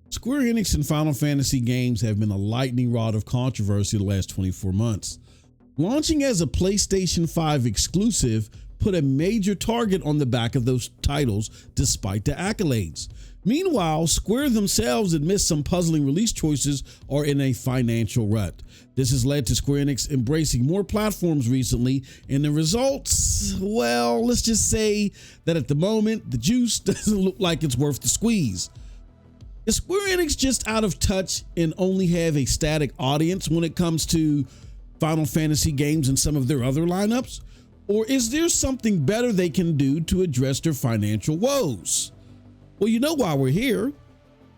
Square Enix and Final Fantasy games have been a lightning rod of controversy the last 24 months. Launching as a PlayStation 5 exclusive put a major target on the back of those titles despite the accolades. Meanwhile, Square themselves admit some puzzling release choices are in a financial rut. This has led to Square Enix embracing more platforms recently, and the results, well, let's just say that at the moment, the juice doesn't look like it's worth the squeeze. Is Square Enix just out of touch and only have a static audience when it comes to Final Fantasy games and some of their other lineups? Or is there something better they can do to address their financial woes? Well, you know why we're here.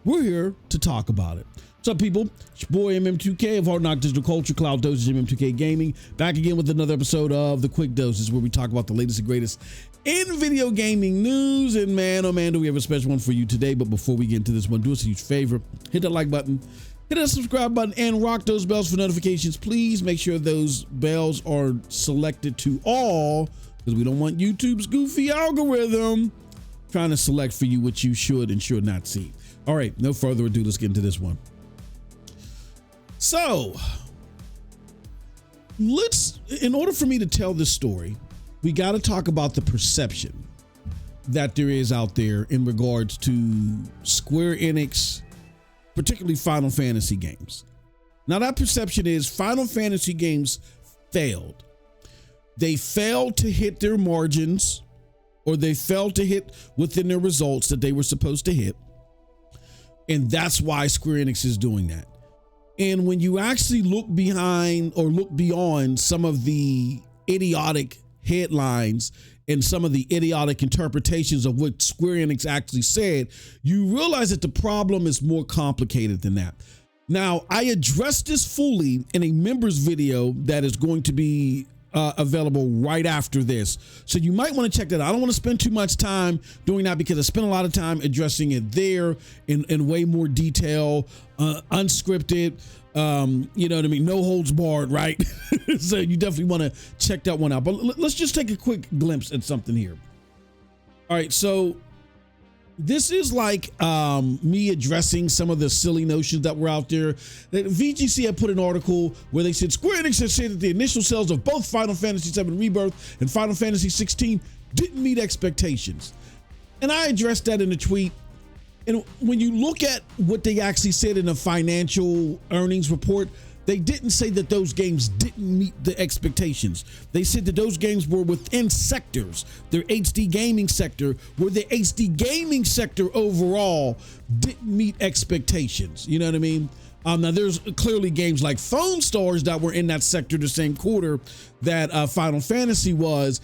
We're here to talk about it. What's up, people? It's your boy MM2K of Hard Knock Digital Culture, Cloud Dosage, MM2K Gaming, back again with another episode of The Quick Doses, where we talk about the latest and greatest in video gaming news. And man, oh man, do we have a special one for you today. But before we get into this one, do us a huge favor. Hit that like button, hit that subscribe button, and rock those bells for notifications. Please make sure those bells are selected to all, because we don't want YouTube's goofy algorithm trying to select for you what you should and should not see. All right, no further ado, let's get into this one. So, in order for me to tell this story, we got to talk about the perception that there is out there in regards to Square Enix, particularly Final Fantasy games. Now, that perception is Final Fantasy games failed. They failed to hit their margins, or they failed to hit within their results that they were supposed to hit. And that's why Square Enix is doing that. And when you actually look behind or look beyond some of the idiotic headlines and some of the idiotic interpretations of what Square Enix actually said, you realize that the problem is more complicated than that. Now, I addressed this fully in a members video that is going to be available right after this. So you might want to check that out. I don't want to spend too much time doing that because I spent a lot of time addressing it there in way more detail, unscripted, you know what I mean? No holds barred, right? So you definitely want to check that one out. But let's just take a quick glimpse at something here. All right, so this is like me addressing some of the silly notions that were out there. VGC had put an article where they said Square Enix had said that the initial sales of both Final Fantasy VII Rebirth and Final Fantasy 16 didn't meet expectations. And I addressed that in a tweet. And when you look at what they actually said in the financial earnings report, they didn't say that those games didn't meet the expectations. They said that those games were within sectors. Their HD gaming sector, where the HD gaming sector overall didn't meet expectations. You know what I mean? Now, there's clearly games like Phone Stars that were in that sector the same quarter that Final Fantasy was,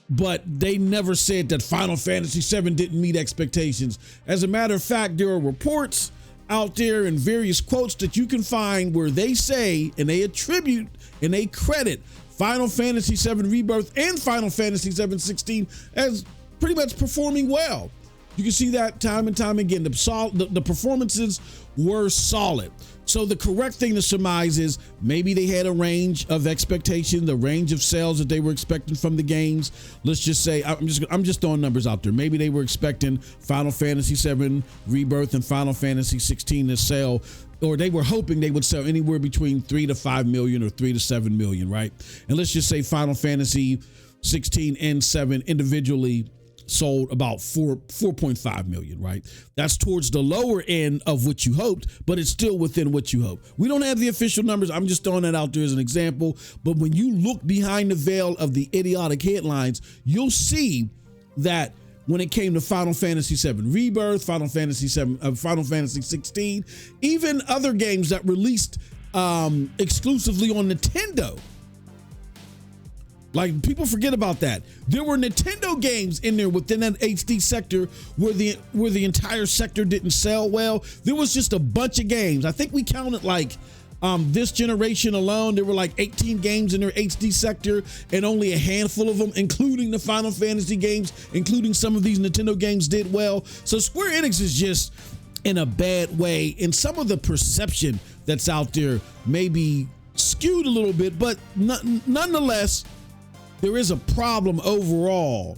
but they never said that Final Fantasy VII didn't meet expectations. As a matter of fact, there are reports out there and various quotes that you can find where they say and they attribute and they credit Final Fantasy VII Rebirth and Final Fantasy VII 16 as pretty much performing well. You can see that time and time again. The performances were solid. So the correct thing to surmise is maybe they had a range of expectation, the range of sales that they were expecting from the games. Let's just say, I'm just throwing numbers out there. Maybe they were expecting Final Fantasy VII Rebirth and Final Fantasy 16 to sell, or they were hoping they would sell anywhere between 3 to 5 million or 3 to 7 million, right? And let's just say Final Fantasy 16 and 7 individually sold about 4.5 million, right? That's towards the lower end of what you hoped, but it's still within what you hope. We don't have the official numbers. I'm just throwing that out there as an example. But when you look behind the veil of the idiotic headlines, you'll see that when it came to Final Fantasy VII Rebirth, Final Fantasy 16, even other games that released exclusively on Nintendo. Like, people forget about that. There were Nintendo games in there within that HD sector where the entire sector didn't sell well. There was just a bunch of games. I think we counted like this generation alone, there were like 18 games in their HD sector, and only a handful of them, including the Final Fantasy games, including some of these Nintendo games, did well. So Square Enix is just in a bad way, and some of the perception that's out there may be skewed a little bit, but nonetheless, there is a problem overall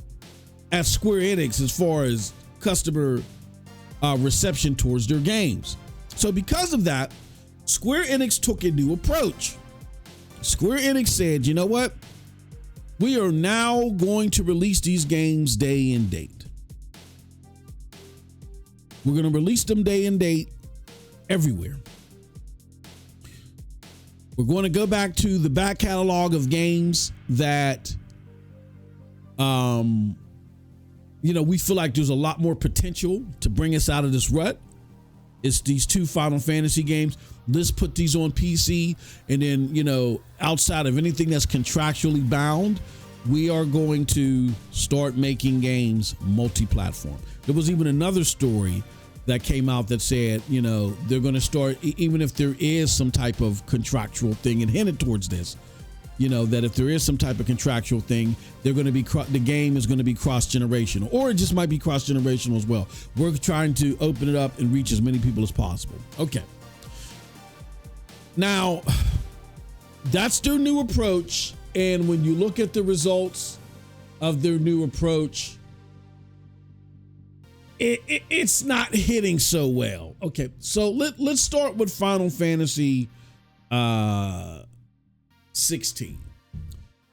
at Square Enix as far as customer reception towards their games. So because of that, Square Enix took a new approach. Square Enix said, you know what? We are now going to release these games day and date. We're going to release them day and date everywhere. We're going to go back to the back catalog of games that, we feel like there's a lot more potential to bring us out of this rut. It's these 2 Final Fantasy games. Let's put these on PC. And then, outside of anything that's contractually bound, we are going to start making games multi-platform. There was even another story that came out that said, they're going to start, even if there is some type of contractual thing, and hinted towards this, that if there is some type of contractual thing, they're going to be, the game is going to be cross-generational, or it just might be cross-generational as well. We're trying to open it up and reach as many people as possible. Okay. Now, that's their new approach. And when you look at the results of their new approach, it's not hitting so well. Okay, so let's start with Final Fantasy 16.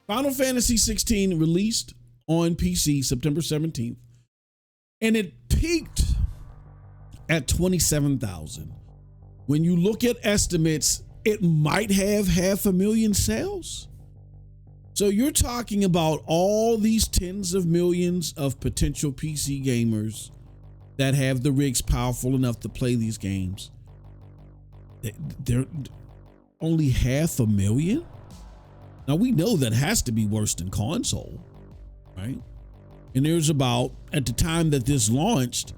Final Fantasy 16 released on PC September 17th, and it peaked at 27,000. When you look at estimates, it might have 500,000 sales. So you're talking about all these tens of millions of potential PC gamers that have the rigs powerful enough to play these games. They're only 500,000. Now we know that has to be worse than console, right? And there's about, at the time that this launched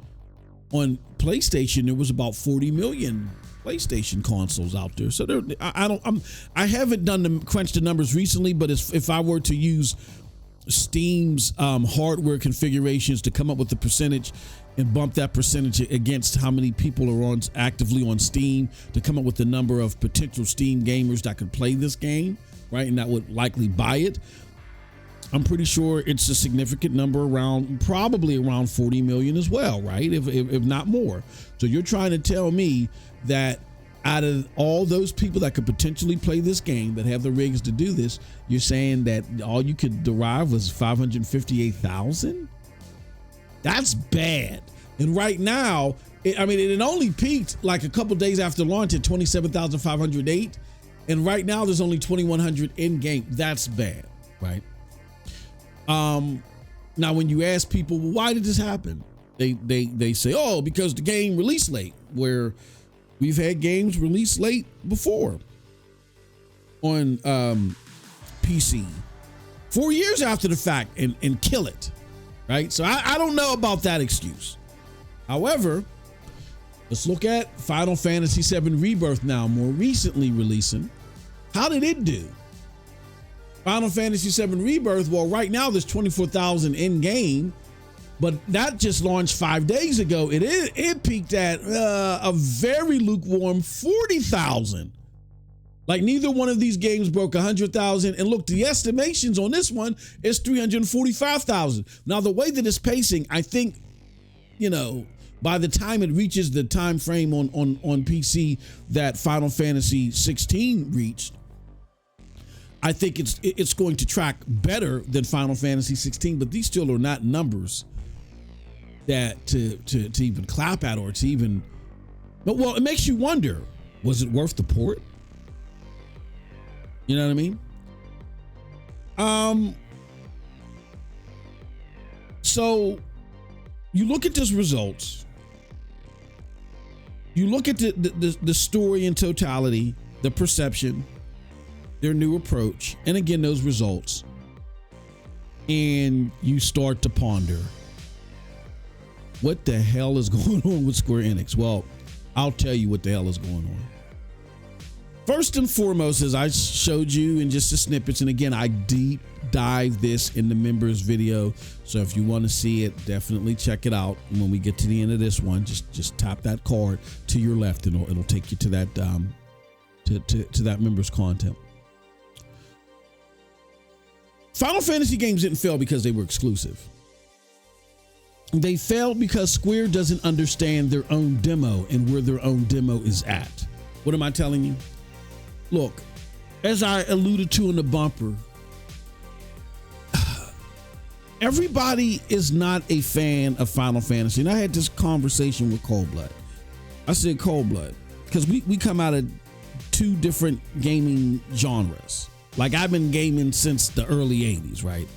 on PlayStation, there was about 40 million PlayStation consoles out there. So I haven't crunched the numbers recently, but if I were to use Steam's hardware configurations to come up with the percentage and bump that percentage against how many people are actively on Steam to come up with the number of potential Steam gamers that could play this game, right, and that would likely buy it, I'm pretty sure it's a significant number, probably around 40 million as well, right? If not more. So you're trying to tell me that out of all those people that could potentially play this game, that have the rigs to do this, you're saying that all you could derive was 558,000? That's bad. And right now, it only peaked like a couple days after launch at 27,508. And right now there's only 2,100 in game. That's bad, right? Now when you ask people, well, why did this happen? They say, oh, because the game released late, where we've had games released late before on PC 4 years after the fact and kill it, right? So I don't know about that excuse. However, let's look at Final Fantasy VII Rebirth now, more recently releasing. How did it do? Final Fantasy VII Rebirth, well, right now there's 24,000 in game, but that just launched 5 days ago. It peaked at a very lukewarm 40,000. Like neither one of these games broke 100,000. And look, the estimations on this one is 345,000. Now, the way that it's pacing, I think, by the time it reaches the time frame on PC that Final Fantasy 16 reached, I think it's going to track better than Final Fantasy 16, but these still are not numbers that to even clap at or to even. But well, it makes you wonder: was it worth the port? You know what I mean? So you look at these results. You look at the story in totality, the perception, their new approach, and again, those results. And you start to ponder, what the hell is going on with Square Enix? Well, I'll tell you what the hell is going on. First and foremost, as I showed you in just the snippets, and again, I deep dive this in the members video. So if you want to see it, definitely check it out. And when we get to the end of this one, just tap that card to your left, and it'll take you to that to that members content. Final Fantasy games didn't fail because they were exclusive. They failed because Square doesn't understand their own demo and where their own demo is at. What am I telling you? Look, as I alluded to in the bumper, everybody is not a fan of Final Fantasy. And I had this conversation with Cold Blood. I said Cold Blood because we come out of two different gaming genres. Like I've been gaming since the early 80s, right?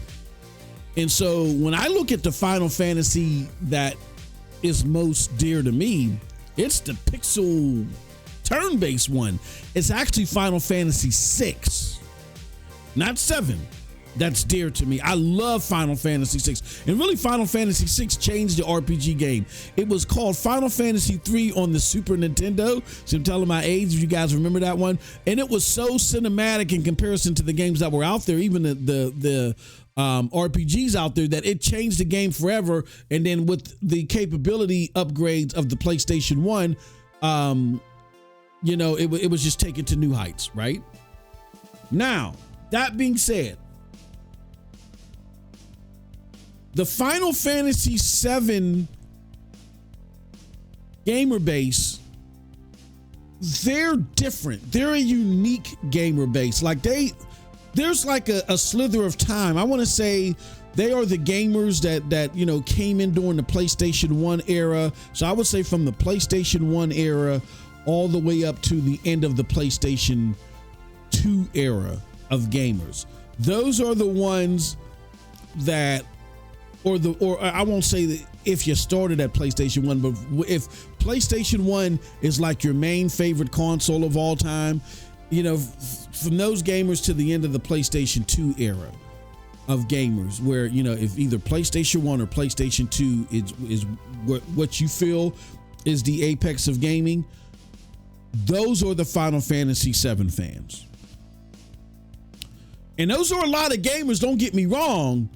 And so when I look at the Final Fantasy that is most dear to me, it's the pixel turn-based one. It's actually Final Fantasy 6, not 7. That's dear to me. I love Final Fantasy 6. And really, Final Fantasy 6 changed the RPG game. It was called Final Fantasy 3 on the Super Nintendo. So I'm telling my age, if you guys remember that one. And it was so cinematic in comparison to the games that were out there, even the RPGs out there, that it changed the game forever. And then with the capability upgrades of the PlayStation 1, it was just taken to new heights, right? Now, that being said, the Final Fantasy VII gamer base, they're different. They're a unique gamer base. Like there's like a slither of time. I want to say they are the gamers that came in during the PlayStation 1 era. So I would say from the PlayStation 1 era all the way up to the end of the PlayStation 2 era of gamers. Those are the ones that, or I won't say that if you started at PlayStation 1, but if PlayStation 1 is like your main favorite console of all time, from those gamers to the end of the PlayStation 2 era of gamers, where, if either PlayStation 1 or PlayStation 2 is what you feel is the apex of gaming, those are the Final Fantasy VII fans. And those are a lot of gamers, don't get me wrong,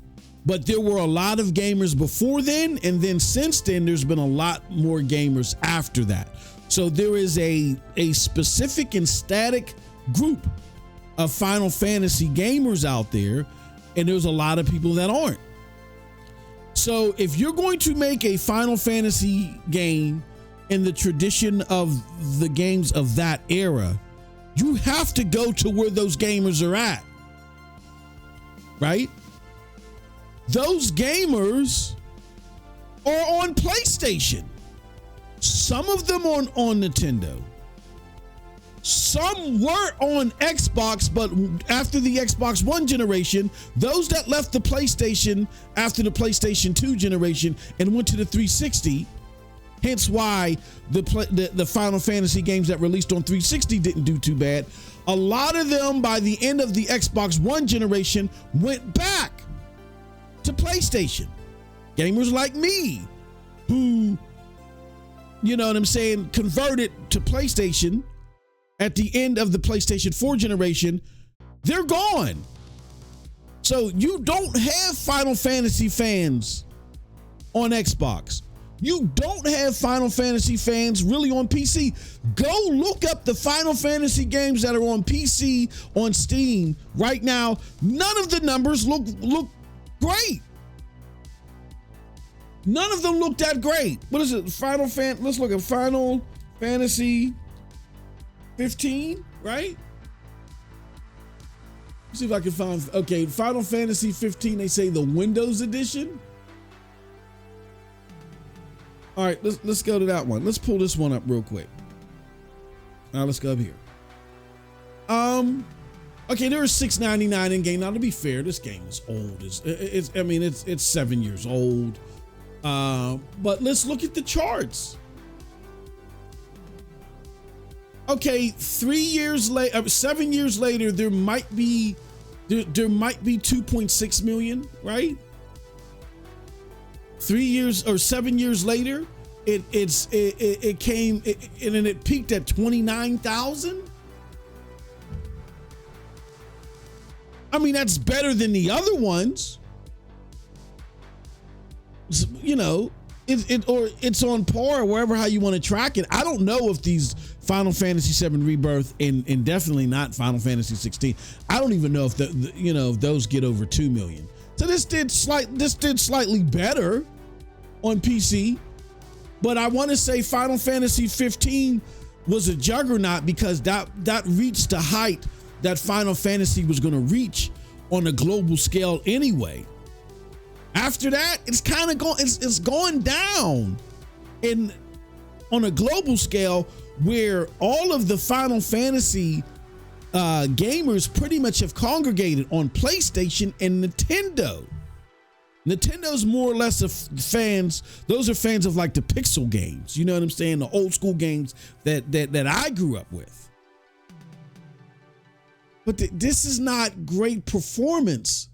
but there were a lot of gamers before then, and then since then, there's been a lot more gamers after that. So there is a specific and static group of Final Fantasy gamers out there, and there's a lot of people that aren't. So if you're going to make a Final Fantasy game in the tradition of the games of that era, you have to go to where those gamers are at, right? Those gamers are on PlayStation. Some of them on Nintendo. Some were on Xbox, but after the Xbox One generation, those that left the PlayStation after the PlayStation 2 generation and went to the 360, hence why the Final Fantasy games that released on 360 didn't do too bad. A lot of them, by the end of the Xbox One generation, went back to PlayStation. Gamers like me who, converted to PlayStation at the end of the PlayStation 4 generation, they're gone. So you don't have Final Fantasy fans on Xbox. You don't have Final Fantasy fans really on PC. Go look up the Final Fantasy games that are on PC on Steam right now. None of the numbers look great. None of them look that great. What is it? Let's look at Final Fantasy 15, right? Let's see if I can find. Okay, Final Fantasy 15. They say the Windows edition. All right, let's go to that one. Let's pull this one up real quick. Now let's go up here. Okay, there is $6.99 in game. Now, to be fair, this game is old. It's 7 years old. But let's look at the charts. Okay, 7 years later, there might be 2.6 million, right? 7 years later, it peaked at 29,000. I mean, that's better than the other ones. It's on par, wherever how you want to track it. I don't know if these Final Fantasy VII Rebirth and definitely not Final Fantasy 16. I don't even know if if those get over 2 million. So this did slightly better on PC, but I want to say Final Fantasy 15 was a juggernaut because that reached the height that Final Fantasy was going to reach on a global scale anyway. After that, it's kind of going, it's going down on a global scale where all of the Final Fantasy gamers pretty much have congregated on PlayStation and Nintendo. Nintendo's more or less fans. Those are fans of like the pixel games. You know what I'm saying? The old school games that I grew up with. But this is not great performance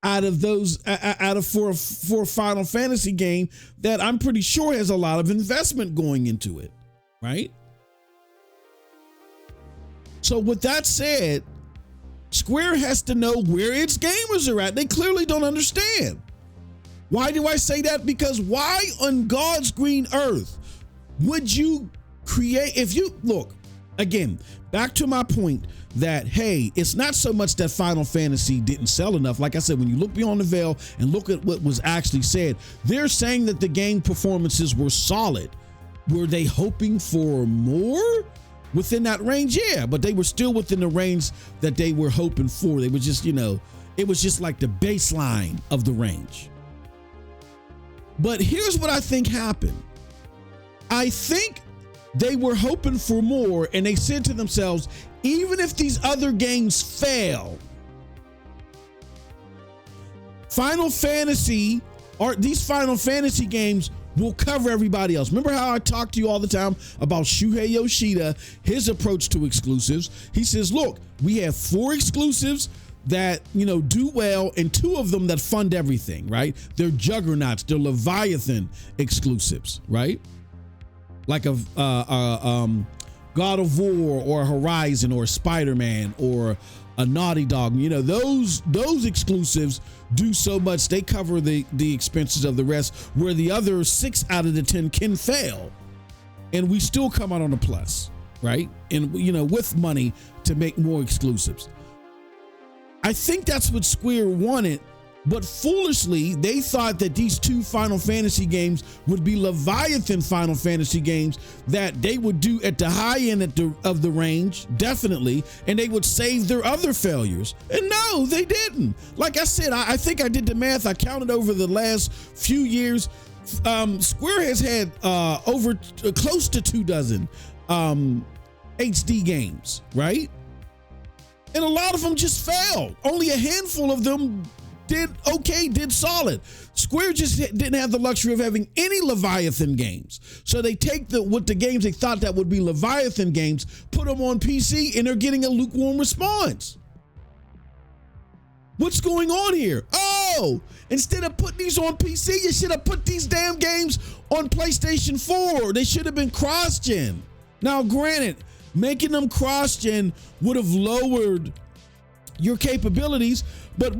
out of those, for a Final Fantasy game that I'm pretty sure has a lot of investment going into it, right? So with that said, Square has to know where its gamers are at. They clearly don't understand. Why do I say that? Because why on God's green earth would you create, if you look, again, back to my point that, hey, it's not so much that Final Fantasy didn't sell enough. Like I said, when you look beyond the veil and look at what was actually said, they're saying that the game performances were solid. Were they hoping for more? Within that range, yeah, but they were still within the range that they were hoping for. They were just, you know, it was just like the baseline of the range. But here's what I think happened. I think they were hoping for more, and they said to themselves, even if these other games fail, these Final Fantasy games will cover everybody else. Remember how I talk to you all the time about Shuhei Yoshida, his approach to exclusives? He says, look, we have 4 exclusives that, you know, do well, and 2 of them that fund everything, right? They're juggernauts, they're Leviathan exclusives, right? Like a God of War or Horizon or Spider-Man or a Naughty Dog. You know, those exclusives do so much, they cover the expenses of the rest, where the other 6 out of the 10 can fail and we still come out on a plus, right? And, you know, with money to make more exclusives. I think that's what Square wanted, but foolishly they thought that these 2 Final Fantasy games would be Leviathan Final Fantasy games that they would do at the high end of the range, definitely, and they would save their other failures. And no, they didn't. Like I said, I think I did the math. I counted over the last few years. Square has had over close to 24 HD games, right? And a lot of them just failed. Only a handful of them did solid. Square just didn't have the luxury of having any Leviathan games. So they take the games they thought that would be Leviathan games, put them on PC, and they're getting a lukewarm response. What's going on here? Oh, instead of putting these on PC, you should have put these damn games on PlayStation 4. They should have been cross-gen. Now, granted, making them cross-gen would have lowered your capabilities, but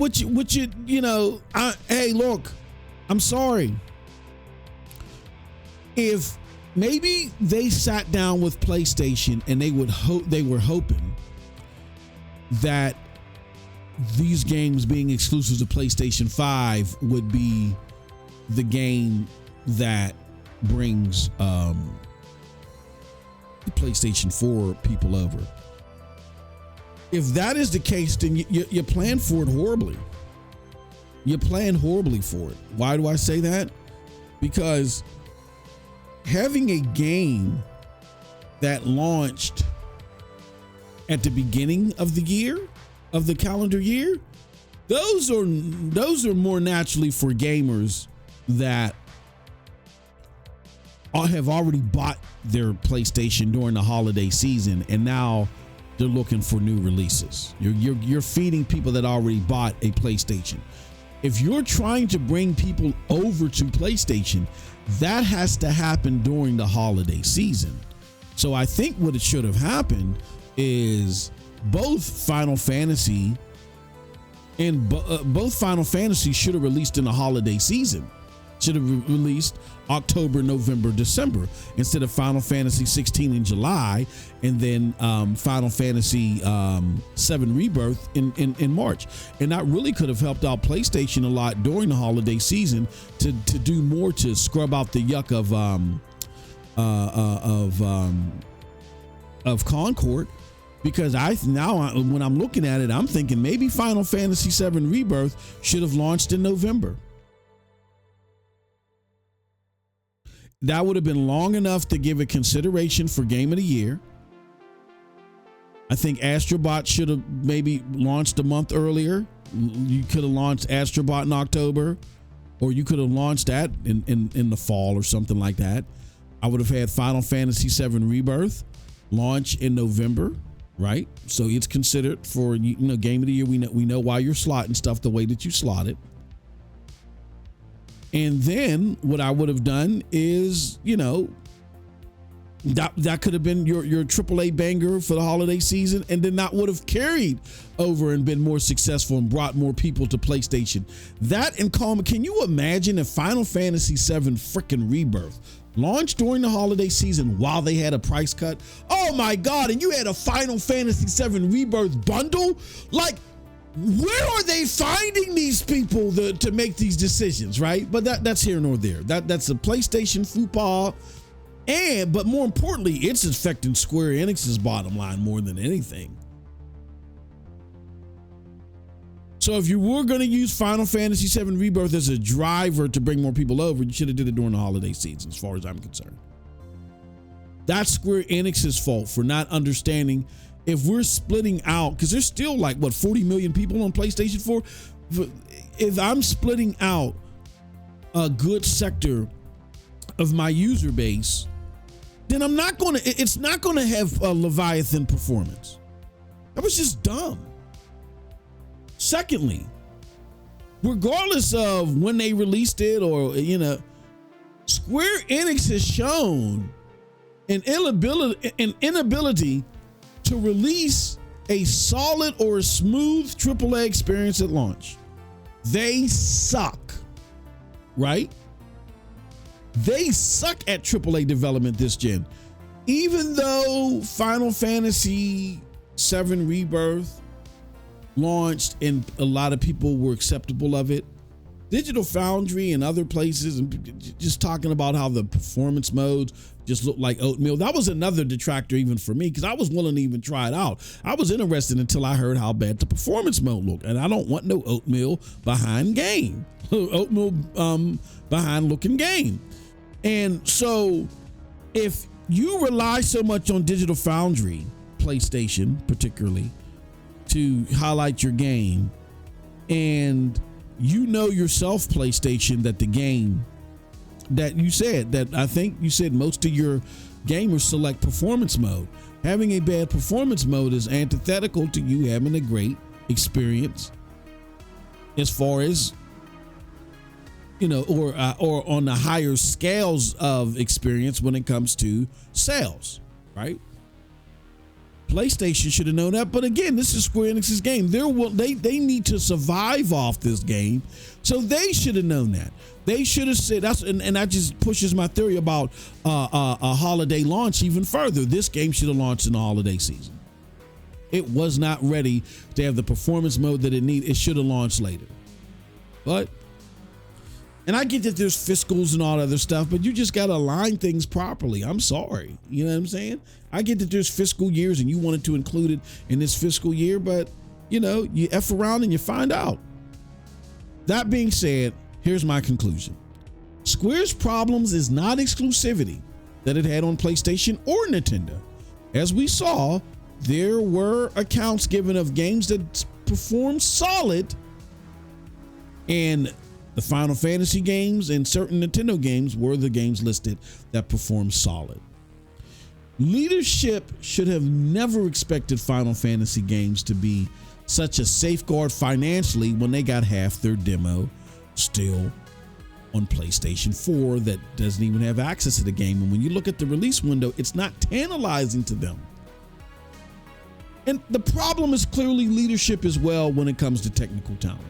hey, look, I'm sorry. If maybe they sat down with PlayStation and they were hoping that these games being exclusive to PlayStation 5 would be the game that brings the PlayStation 4 people over. If that is the case, then you plan for it horribly. You plan horribly for it. Why do I say that? Because having a game that launched at the beginning of the year, of the calendar year, those are more naturally for gamers that have already bought their PlayStation during the holiday season, and now they're looking for new releases. You're feeding people that already bought a PlayStation. If you're trying to bring people over to PlayStation, that has to happen during the holiday season. So I think what it should have happened is both Final Fantasy should have released in the holiday season. should have released October, November, December instead of Final Fantasy 16 in July and then Final Fantasy 7 Rebirth in March. And that really could have helped out PlayStation a lot during the holiday season to do more to scrub out the yuck of Concord. Because when I'm looking at it, I'm thinking maybe Final Fantasy 7 Rebirth should have launched in November. That would have been long enough to give it consideration for Game of the Year. I think Astrobot should have maybe launched a month earlier. You could have launched Astrobot in October, or you could have launched that in the fall or something like that. I would have had Final Fantasy 7 Rebirth launch in November, right? So it's considered for Game of the Year. We know why you're slotting stuff the way that you slot it. And then what I would have done is, that could have been your AAA banger for the holiday season, and then that would have carried over and been more successful and brought more people to PlayStation. That and can you imagine if Final Fantasy 7 freaking Rebirth launched during the holiday season while they had a price cut? Oh my God, and you had a Final Fantasy 7 Rebirth bundle? Like, where are they finding these people to make these decisions, right? But that's here nor there. That's a PlayStation faux pas, but more importantly, it's affecting Square Enix's bottom line more than anything. So if you were going to use Final Fantasy 7 Rebirth as a driver to bring more people over, you should have did it during the holiday season, as far as I'm concerned. That's Square Enix's fault for not understanding. If we're splitting out, because there's still 40 million people on PlayStation 4. If I'm splitting out a good sector of my user base, then it's not going to have a Leviathan performance. That was just dumb. Secondly, regardless of when they released it or, Square Enix has shown an inability to release a solid or a smooth AAA experience at launch. They suck, right? They suck at AAA development this gen. Even though Final Fantasy 7 Rebirth launched and a lot of people were acceptable of it, Digital Foundry and other places, and just talking about how the performance modes just looked like oatmeal. That was another detractor even for me, because I was willing to even try it out. I was interested until I heard how bad the performance mode looked, and I don't want no oatmeal behind game. Oatmeal behind looking game. And so if you rely so much on Digital Foundry, PlayStation particularly, to highlight your game, and yourself, PlayStation, that the game that you said, that I think you said most of your gamers select performance mode. Having a bad performance mode is antithetical to you having a great experience as far as, or on the higher scales of experience when it comes to sales, right? PlayStation should have known that, but again, this is Square Enix's game. They need to survive off this game, so they should have known that. They should have said and that just pushes my theory about a holiday launch even further. This game should have launched in the holiday season. It was not ready to have the performance mode that it needed. It should have launched later. And I get that there's fiscals and all that other stuff, but you just got to align things properly. I'm sorry. You know what I'm saying? I get that there's fiscal years and you wanted to include it in this fiscal year, but you F around and you find out. That being said, here's my conclusion. Square's problems is not exclusivity that it had on PlayStation or Nintendo. As we saw, there were accounts given of games that performed solid, and the Final Fantasy games and certain Nintendo games were the games listed that performed solid. Leadership should have never expected Final Fantasy games to be such a safeguard financially when they got half their demo still on PlayStation 4 that doesn't even have access to the game. And when you look at the release window, it's not tantalizing to them. And the problem is clearly leadership as well when it comes to technical talent.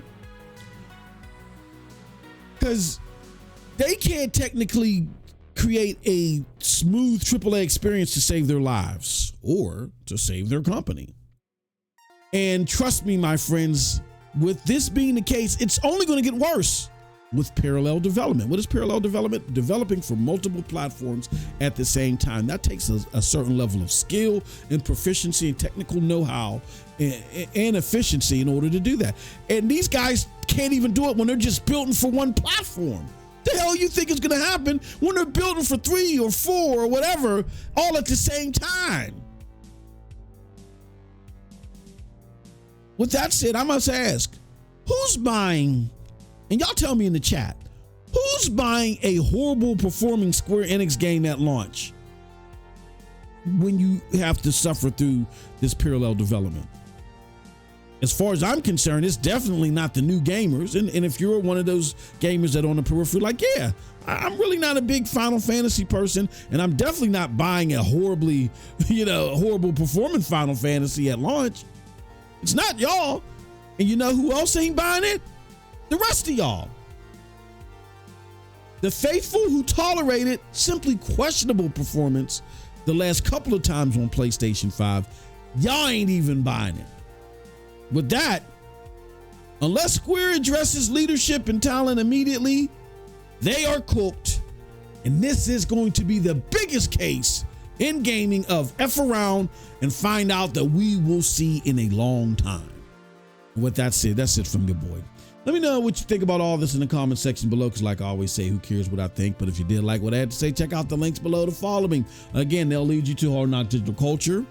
Because they can't technically create a smooth AAA experience to save their lives or to save their company. And trust me, my friends, with this being the case, it's only going to get worse with parallel development. What is parallel development? Developing for multiple platforms at the same time. That takes a certain level of skill and proficiency and technical know-how and efficiency in order to do that. And these guys can't even do it when they're just building for one platform. The hell you think is going to happen when they're building for 3 or 4 or whatever all at the same time? With that said, I must ask, who's buying, and y'all tell me in the chat, who's buying a horrible performing Square Enix game at launch when you have to suffer through this parallel development? As far as I'm concerned, it's definitely not the new gamers. And if you're one of those gamers that are on the periphery, like, yeah, I'm really not a big Final Fantasy person, and I'm definitely not buying a horribly, horrible performing Final Fantasy at launch. It's not y'all. And you know who else ain't buying it? The rest of y'all. The faithful who tolerated simply questionable performance the last couple of times on PlayStation 5, y'all ain't even buying it. With that, unless Square addresses leadership and talent immediately, they are cooked. And this is going to be the biggest case in gaming of F around and find out that we will see in a long time. And with that said, that's it from your boy. Let me know what you think about all this in the comment section below, because like I always say, who cares what I think? But if you did like what I had to say, check out the links below to follow me. Again, they'll lead you to Hard Knock Digital Culture,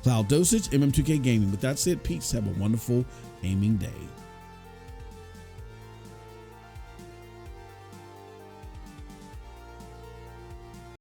Cloud Dosage, MM2K Gaming. With that said, peace. Have a wonderful gaming day.